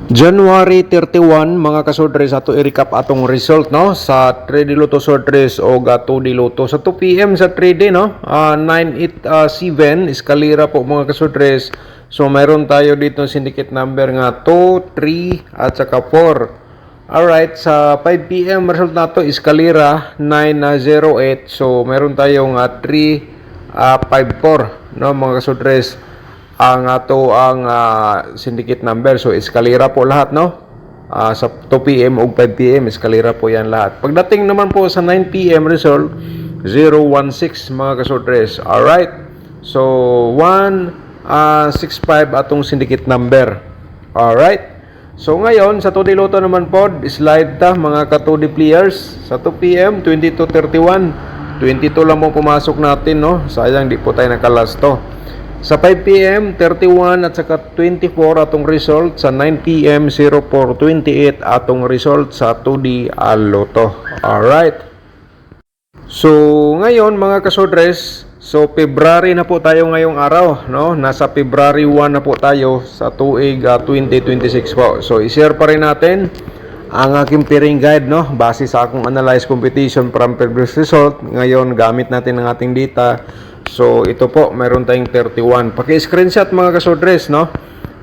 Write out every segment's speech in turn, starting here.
January 31 mga kasodres ato i-recap atong result no sa 3D Lotto Sortres o 2D Lotto sa 2 PM sa 3D no 987 eskalera po mga kasodres. So mayroon tayo dito syndicate number nga 2, 3 at saka 4. Alright, sa 5 PM result nato eskalera 908. So mayroon tayong 354 no mga kasodres ang ato ang syndicate number. So eskalera po lahat no, sa 2 PM o 5 PM eskalera po yan lahat. Pagdating naman po sa 9 PM result 016 mga kasodres. Alright, so 165 atong syndicate number. Alright, so ngayon sa 2D Lotto naman po slide ta mga ka 2D players. Sa 2 PM 2231 22 lang mo pumasok natin no, sayang di po tayo nakalasto. Sa 5 PM 31 at saka 24 atong result. Sa 9 PM 0428 atong result sa 2D Lotto. Alright, so ngayon mga kasodres, so February na po tayo ngayong araw no, nasa February 1 na po tayo sa tuig 2026 po. So i-share pa rin natin ang aking pairing guide no, base sa akong analyze competition from previous result. Ngayon gamit natin ang ating data. So ito po, meron tayong 31. Paki-screenshot mga kasodres no,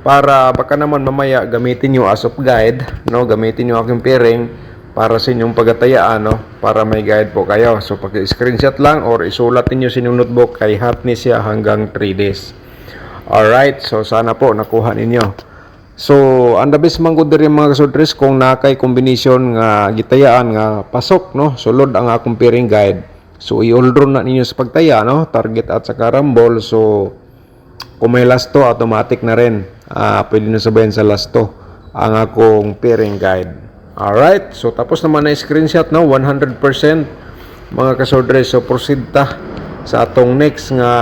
para baka naman mamaya gamitin nyo as of guide no, gamitin nyo aking pairing para sa inyong pagatayaan no, para may guide po kayo. So paki-screenshot lang or isulat niyo sa inyong notebook, kay hot ni siya hanggang 3 days. Alright, so sana po nakuha ninyo. So ang dabis man gud diri mga kasodres kung nakay kombinasyon nga gitayaan nga pasok no, sulod ang akong pairing guide. So i-all-round na ninyo sa pagtaya no, target at saka rumble. So kung may lasto automatic na rin, pwede na sabayan sa lasto ang akong pairing guide. Alright, so tapos naman na screenshot no, 100% mga kasodres. So proceed ta sa atong next nga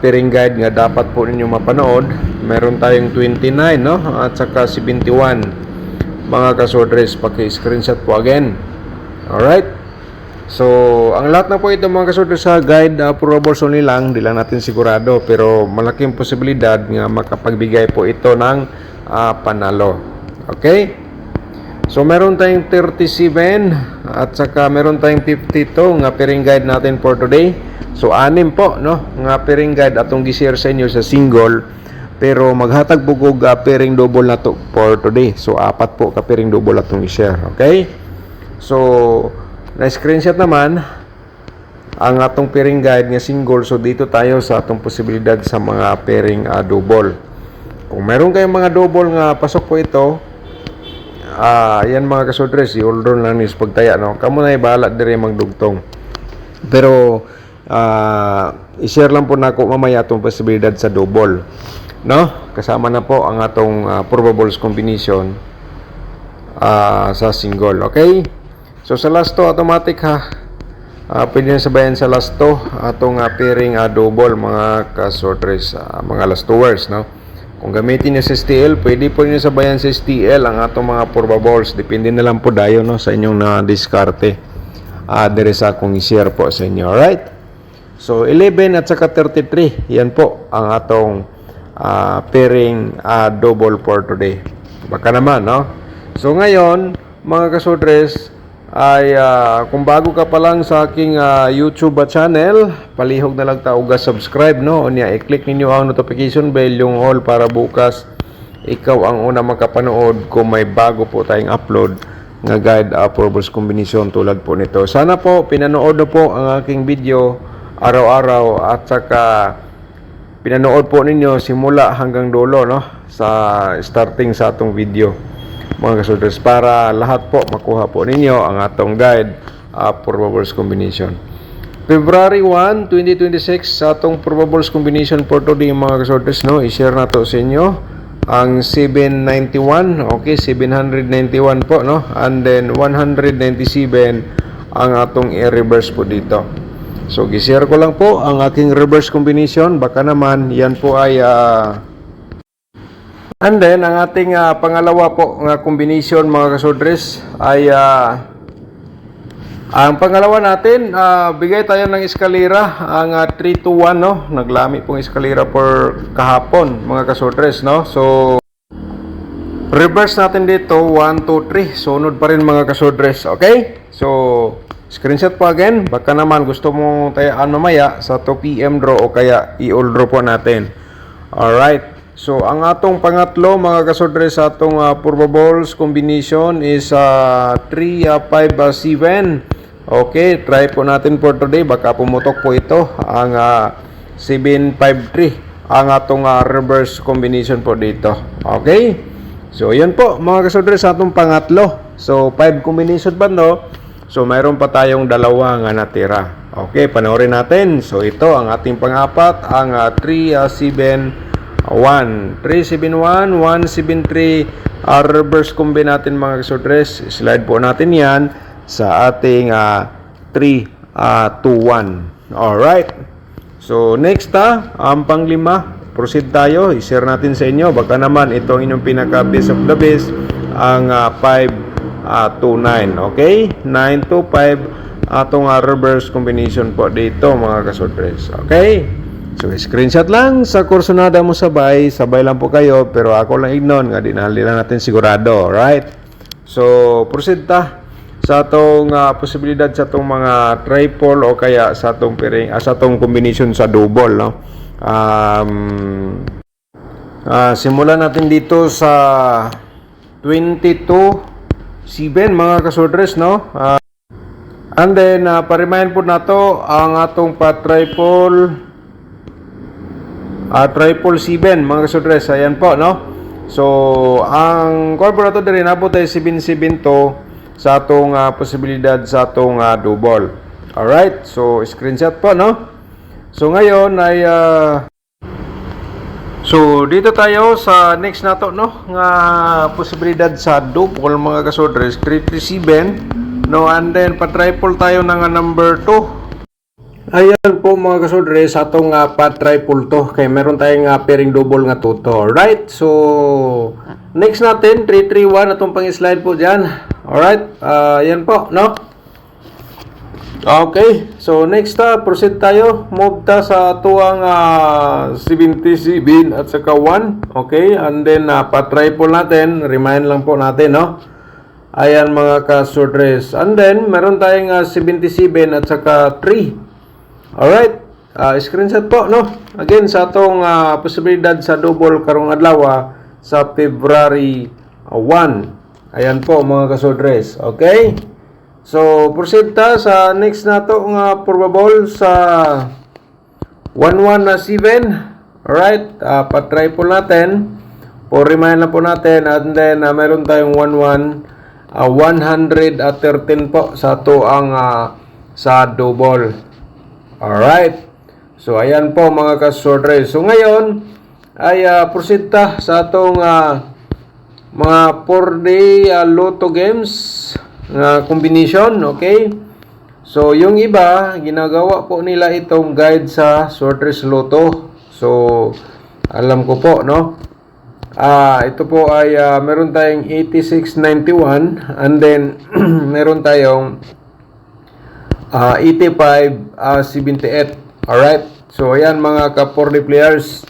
pairing guide nga dapat po ninyo mapanood. Meron tayong 29 no, at saka 71 mga kasodres. Paki-screenshot po again. Alright, so ang lahat na po ito mga kasodres sa guide, probables only lang, di lang natin sigurado, pero malaking posibilidad nga makapagbigay po ito ng panalo. Okay, so meron tayong 37 at saka meron tayong 52 nga pairing guide natin for today. So 6 po no nga pairing guide atong gi-share sa inyo sa single, pero maghatag po kog pairing double na to for today. So 4 po ka pairing double atong i-share. Okay, so na-screenshot naman ang atong pairing guide nga single. So dito tayo sa atong posibilidad sa mga pairing double. Kung meron kayong mga double nga pasok po ito, yan mga kasodres, i-all-round lang niyo sa pagtaya no. Kamo na ibahala dire magdugtong. Pero i-share lang po nako mamaya atong posibilidad sa double no. Kasama na po ang atong probables combination sa single. Okay, so sa lasto automatic ha, pwede na sabayan sa lasto atong pairing double mga kasodres, mga lastowers no. Kung gamitin niyo sa STL, pwede po niyo sabayan sa STL ang atong mga probables. Depende na lang po dayo no sa inyong na diskarte. Dire sa akong i-share po sa inyo. Alright, so 11 at saka 33, yan po ang atong pairing double for today. Baka naman no. So ngayon mga kasodres ay kung bago ka pa lang sa aking YouTube channel, palihog na lang ta og subscribe no, unya i-click ninyo ang notification bell, yung all, para bukas ikaw ang una makapanood kung may bago po tayong upload nga guide probables combination tulad po nito. Sana po pinanood po ang aking video araw-araw at saka pinanood po ninyo simula hanggang dulo no, sa starting sa atong video mga kasodres, para lahat po makuha po ninyo ang atong guide probables combination. February 1, 2026 sa atong probables combination for today mga kasodres no, i-share na to sa inyo ang 791. Okay, 791 po no, and then 197 ang atong i-reverse po dito. So gi-share ko lang po ang aking reverse combination, baka naman yan po ay and then ang ating pangalawa po nga combination mga kasodres ay ang pangalawa natin, bigay tayo ng eskalera ang 3 to 1 no. Naglami pong eskalera for kahapon mga kasodres no. So Reverse natin dito, 1, 2, 3. Sunod pa rin mga kasodres. Okay? So, screenshot po again. Baka naman gusto mo tayaan mamaya sa 2 PM draw o kaya i-all draw po natin. Alright. So, ang atong pangatlo mga kasodres sa atong Purba Balls combination is 3, 5, 7. Okay, try po natin for today. Baka pumutok po ito. Ang 753. Ang atong reverse combination po dito. Okay? So, yan po mga kasodres sa atong pangatlo. So, 5 combination ba no? So, mayroon pa tayong dalawa nga natira. Okay, panoorin natin. So, ito ang ating pangapat, ang 371. 371, 173. Reverse combi natin mga kasodres. Slide po natin yan sa ating 321. Alright. So, next ang panglima. Proceed tayo. I-share natin sa inyo. Baka naman itong inyong pinaka-best of the best ang 529. Okay? 925 atong reverse combination po dito mga kasodres. Okay? So, screenshot lang sa kursonada mo sabay. Sabay lang po kayo. Pero ako lang ignon. Nga dinali lang natin sigurado. Alright? So, proceed sa atong posibilidad sa atong mga triple o kaya sa atong pairing, sa atong combination sa double, no? Simulan natin dito sa 22-7 mga kasodres, no? And then pa-remind po nato ang atong triple 7 mga kasodres. Ayan po, no? So ang corporate din nabot ay 7-7 to sa atong posibilidad sa atong double. Alright, so screenshot po, no? So ngayon ay so dito tayo sa next nato, no, nga posibilidad sa double mga kasodres, 337, no, and then pa-triple tayo ng number 2. Ayan po mga kasodres, atong pa-triple to kay meron tayong pairing double nga to. Alright, so next natin 331 atong pang-slide po diyan. Alright, yan po, no? Okay, so next proceed tayo. Move sa tuwang 77 at saka 1. Okay, and then pa-triple natin. Remind lang po natin, no? Ayan mga kasodres. And then, meron tayong 77 at saka 3. Alright, screenshot po, no? Again, sa itong posibilidad sa double karong adlaw sa February 1. Ayan po mga kasodres. Okay? So, proceed sa next nato nga probable sa 117. Alright? Pa-triple natin. Po-remind na po natin. And then, meron tayong 113 po sa to ang sa double. Alright? So, ayan po mga kasodres. So, ngayon, ay proceed sa atong mga 4-day Lotto games combination, okay? So, yung iba, ginagawa po nila itong guide sa Sortress Lotto. So, alam ko po, no? Ito po ay meron tayong 8691 and then meron tayong 8578. Alright? So, ayan mga ka-4D players.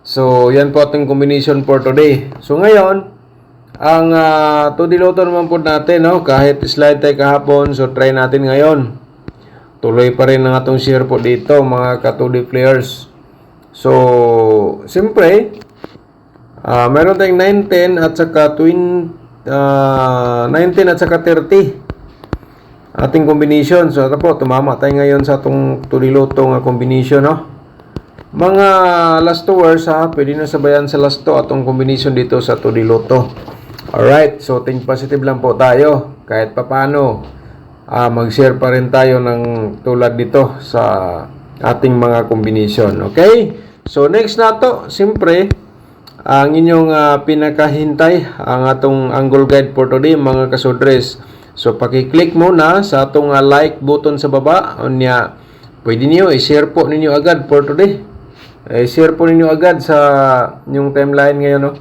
So, yan po ating combination for today. So, ngayon, ang 2D Lotto naman po natin, no? Kahit slide tayo kahapon, so try natin ngayon. Tuloy pa rin ang atong share po dito, mga ka-2D players. So, siyempre, meron tayong 19 at saka 19 at saka 30 ating combination. So, ito po, tumama tayo ngayon sa atong 2D Lotto nga combination, no? Mga last 2 hours, pwede na sabayan sa last 2 atong combination dito sa 2D Lotto. Alright, so think positive lang po tayo. Kahit papano, mag-share pa rin tayo ng tulad dito sa ating mga combination. Okay? So, next na to, siyempre, ang inyong pinakahintay, ang atong angle guide for today, mga kasodres. So, pakiclick muna sa atong like button sa baba. Onya, pwede niyo i-share po ninyo agad for today. I-share po ninyo agad sa inyong timeline ngayon, no?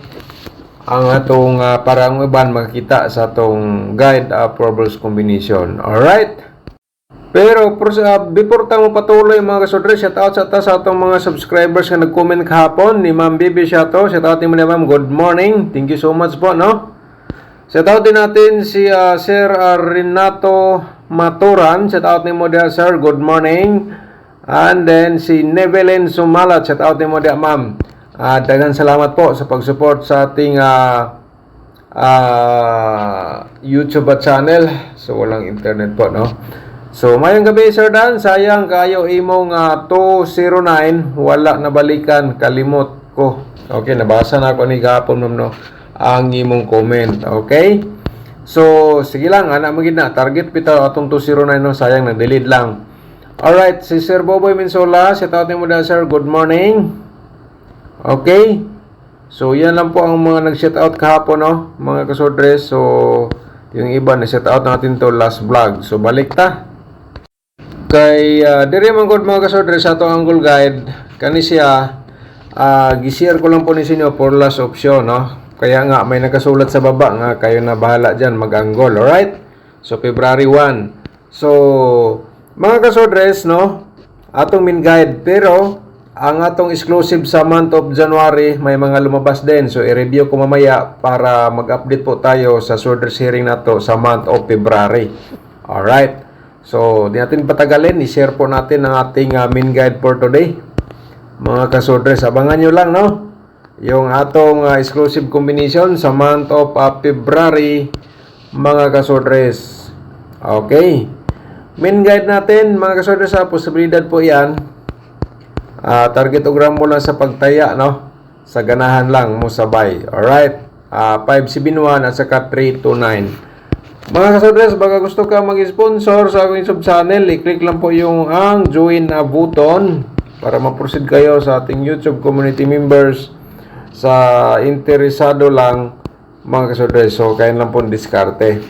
Ang atong para ang iban makikita sa atong guide probables combination. Alright? Pero before tayo patuloy mga kasodre, shout out sa atong mga subscribers na nag-comment kahapon ni Ma'am Bibi Shato. Shout out din mo na ma'am, good morning. Thank you so much po, no? Shout out din natin si Sir Renato Maturan. Shout out din mo dia sir, good morning. And then si Nevelyn Sumalat, shout out din mo dia ma'am. Daghang salamat po sa pag-support sa ating YouTube channel. So walang internet po, no? So, mayong gabi, Sir Dan. Sayang kayo imong 209. Wala nabalikan. Kalimot ko. Okay, nabasa na ako ni gapon, ma'am, no? Ang imong comment. Okay? So, sige lang. Anak mo na. Target pita atong 209, no? Sayang, nag-delete lang. Alright, si Sir Boboy Minsola. Shout out mo na, Sir. Good morning. Okay? So, yan lang po ang mga nag-shout out kahapon, no? Mga kasodres. So, yung iba na-shout out natin to last vlog. So, balik ta. Kay diri man gud mga kasodre sa atong angle guide kani siya gi-share ko lang po ni sinyo for last option, no? Kaya nga may nakasulat sa baba nga kayo na bahala diyan mag-angle, alright? So February 1. So mga kasodres, no? Atong main guide pero ang atong exclusive sa month of January may mga lumabas din. So i-review ko mamaya para mag-update po tayo sa sworders hearing nato sa month of February. Alright? So, di natin patagalin, i-share po natin ang ating main guide for today. Mga kasodres, abangan nyo lang, no? Yung atong exclusive combination sa month of February, mga kasodres. Okay. Main guide natin, mga kasodres, sa posibilidad po yan. Targetogram mo lang sa pagtaya, no? Sa ganahan lang mo sabay. Alright. 571 at saka 329. Mga kasodres, baka gusto ka mag-sponsor sa aking sub-channel, i-click lang po yung ang join na button para ma-proceed kayo sa ating YouTube community members sa interesado lang mga kasodres. So, kaya lang po diskarte.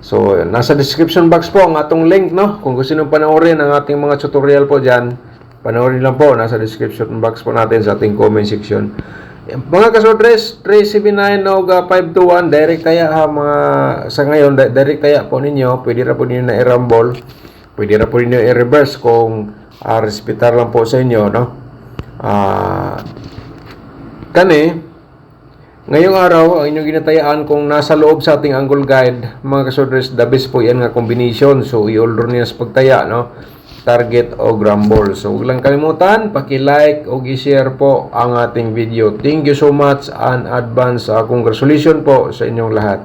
So, nasa description box po ang atong link, no? Kung gusto nyo panoorin ang ating mga tutorial po dyan, panoorin lang po. Nasa description box po natin sa ating comment section. Mga kasodres, 379 o 521 direct kaya ha, mga sa ngayon direct kaya po ninyo, pwede ra po ninyo na i-rumble, pwede ra po ninyo i-reverse kung respetar lang po sa inyo, no? Ngayong araw ang inyong ginatayaan kung nasa loob sa ating angle guide, mga kasodres, the best po yan nga combination. So i-order niyo sa pagtaya, no? Target o grumble. So, huwag lang kalimutan, paki-like o i-share po ang ating video. Thank you so much and advance congratulations po sa inyong lahat.